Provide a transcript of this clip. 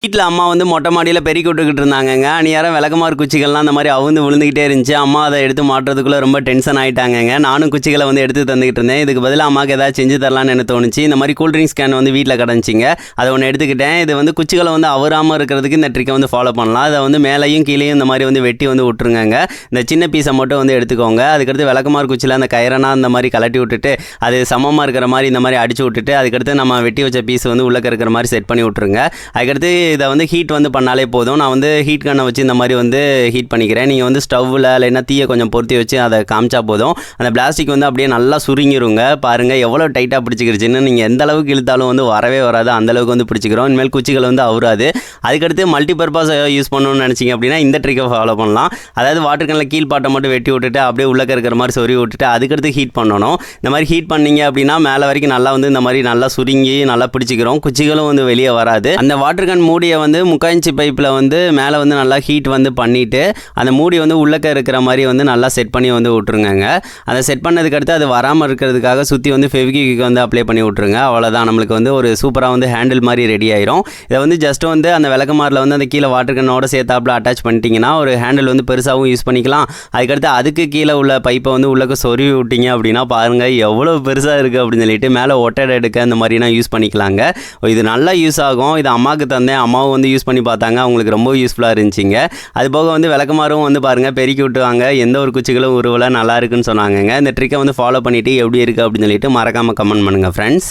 வீட்டில் அம்மா வந்து மொட்டை மாடியில் பெருக்கி விட்டுக்கிட்டு இருந்தாங்கங்க. அந்நியாரம் விளக்கமாறு குச்சிகள்லாம் அந்த மாதிரி அவுந்து விழுந்துக்கிட்டே இருந்துச்சு. அம்மா அதை எடுத்து மாட்டுறதுக்குள்ளே ரொம்ப டென்ஷன் ஆகிட்டாங்கங்க. நானும் குச்சிகளை வந்து எடுத்து தந்துக்கிட்டு இருந்தேன். இதுக்கு பதிலாக அம்மாவுக்கு ஏதாவது செஞ்சு தரலான்னு எனக்கு தோணுச்சு. இந்த மாதிரி கூல்ட்ரிங்க்ஸ் கேன் வந்து வீட்டில் கிடச்சிங்க. அதை ஒன்று எடுத்துக்கிட்டேன். இது வந்து குச்சிகளை வந்து அவராமல் இருக்கிறதுக்கு இந்த ட்ரிக்கை வந்து ஃபாலோ பண்ணலாம். அதை வந்து மேலேயும் கீழேயும் இந்த மாதிரி வந்து வெட்டி வந்து விட்டுருங்க. இந்த சின்ன பீஸை மட்டும் வந்து எடுத்துக்கோங்க. அதுக்கடுத்து விளக்கமாறு குச்சியில் அந்த கயிறனா இந்த மாதிரி கலட்டி விட்டுட்டு அது சமமாக இருக்கிற மாதிரி இந்த மாதிரி அடிச்சு விட்டுட்டு அதுக்கடுத்து நம்ம வெட்டி வச்ச பீஸ் வந்து உள்ளே இருக்கிற மாதிரி செட் பண்ணி விட்ருங்க. அதுக்கடுத்து இதை வந்து ஹீட் வந்து பண்ணாலே போதும். நான் வந்து ஹீட் கண்ணை வச்சு இந்த மாதிரி வந்து ஹீட் பண்ணிக்கிறேன். நீங்கள் வந்து ஸ்டவ்வில் இல்லைன்னா தீயை கொஞ்சம் பொருத்தி வச்சு அதை காமிச்சா போதும். அந்த பிளாஸ்டிக் வந்து அப்படியே நல்லா சுருங்கிருங்க. பாருங்கள் எவ்வளோ டைட்டாக பிடிச்சிக்கிருச்சுன்னு. நீங்கள் எந்த அளவுக்கு இழுத்தாலும் வந்து வரவே வராது, அந்தளவுக்கு வந்து பிடிச்சிக்கிறோம். இனிமேல் குச்சிகள் வந்து அவராது. அதுக்கடுத்து மல்டிபர்பஸ் யூஸ் பண்ணணும்னு நினச்சிங்க அப்படின்னா இந்த ட்ரிக்கை ஃபாலோ பண்ணலாம். அதாவது வாட்டர் கேனில் கீழ்பாட்டை மட்டும் வெட்டி விட்டுட்டு அப்படியே உள்ளே இருக்கிற மாதிரி சொருவி விட்டுட்டு அதுக்கடுத்து ஹீட் பண்ணணும். இந்த மாதிரி ஹீட் பண்ணிங்க அப்படின்னா மேலே வரைக்கும் நல்லா வந்து இந்த மாதிரி நல்லா சுருங்கி நல்லா பிடிச்சிக்கிறோம். குச்சிகளும் வந்து வெளியே வராது. அந்த வாட்டர் கேன் மூடியை வந்து 3/4 இன்ச் பைப்பில் வந்து மேலே வந்து நல்லா ஹீட் வந்து பண்ணிவிட்டு அந்த மூடி வந்து உள்ளக்க இருக்கிற மாதிரி வந்து நல்லா செட் பண்ணி வந்து விட்ருங்க. அதை செட் பண்ணதுக்கு அடுத்து அது வராமல் இருக்கிறதுக்காக சுற்றி வந்து ஃபெவிக்விக் வந்து அப்ளை பண்ணி விட்ருங்க. அவ்வளோதான், நம்மளுக்கு வந்து ஒரு சூப்பராக வந்து ஹேண்டில் மாதிரி ரெடி ஆயிரும். இதை வந்து ஜஸ்ட் வந்து அந்த விளக்கமாரில் வந்து அந்த கீழே வாட்டர் கேனோட சேர்த்தாப்பில் அட்டாச் பண்ணிட்டீங்கன்னா ஒரு ஹேண்டில் வந்து பெருசாகவும் யூஸ் பண்ணிக்கலாம். அதுக்கடுத்து அதுக்கு கீழே உள்ள பைப்பை வந்து உள்ளக்க சொருவி விட்டீங்க அப்படின்னா பாருங்கள் எவ்வளோ பெருசாக இருக்குது அப்படின்னு சொல்லிட்டு மேலே ஒட்டடை எடுக்க அந்த மாதிரினா யூஸ் பண்ணிக்கலாங்க. இது நல்லா யூஸ் ஆகும். இது அம்மாவுக்கு தந்தேன், அம்மாவும் வந்து யூஸ் பண்ணி பார்த்தாங்க. அவங்களுக்கு ரொம்ப யூஸ்ஃபுல்லாக இருந்துச்சுங்க. அது போக வந்து விளக்கமாரும் வந்து பாருங்கள் பெருக்கி விட்டுவாங்க. எந்த ஒரு குச்சிகளும் உருவலை நல்லா இருக்குன்னு சொன்னாங்கங்க. இந்த ட்ரிக்கை வந்து ஃபாலோ பண்ணிவிட்டு எப்படி இருக்குது அப்படின்னு சொல்லிட்டு மறக்காமல் கமெண்ட் பண்ணுங்கள் ஃப்ரெண்ட்ஸ்.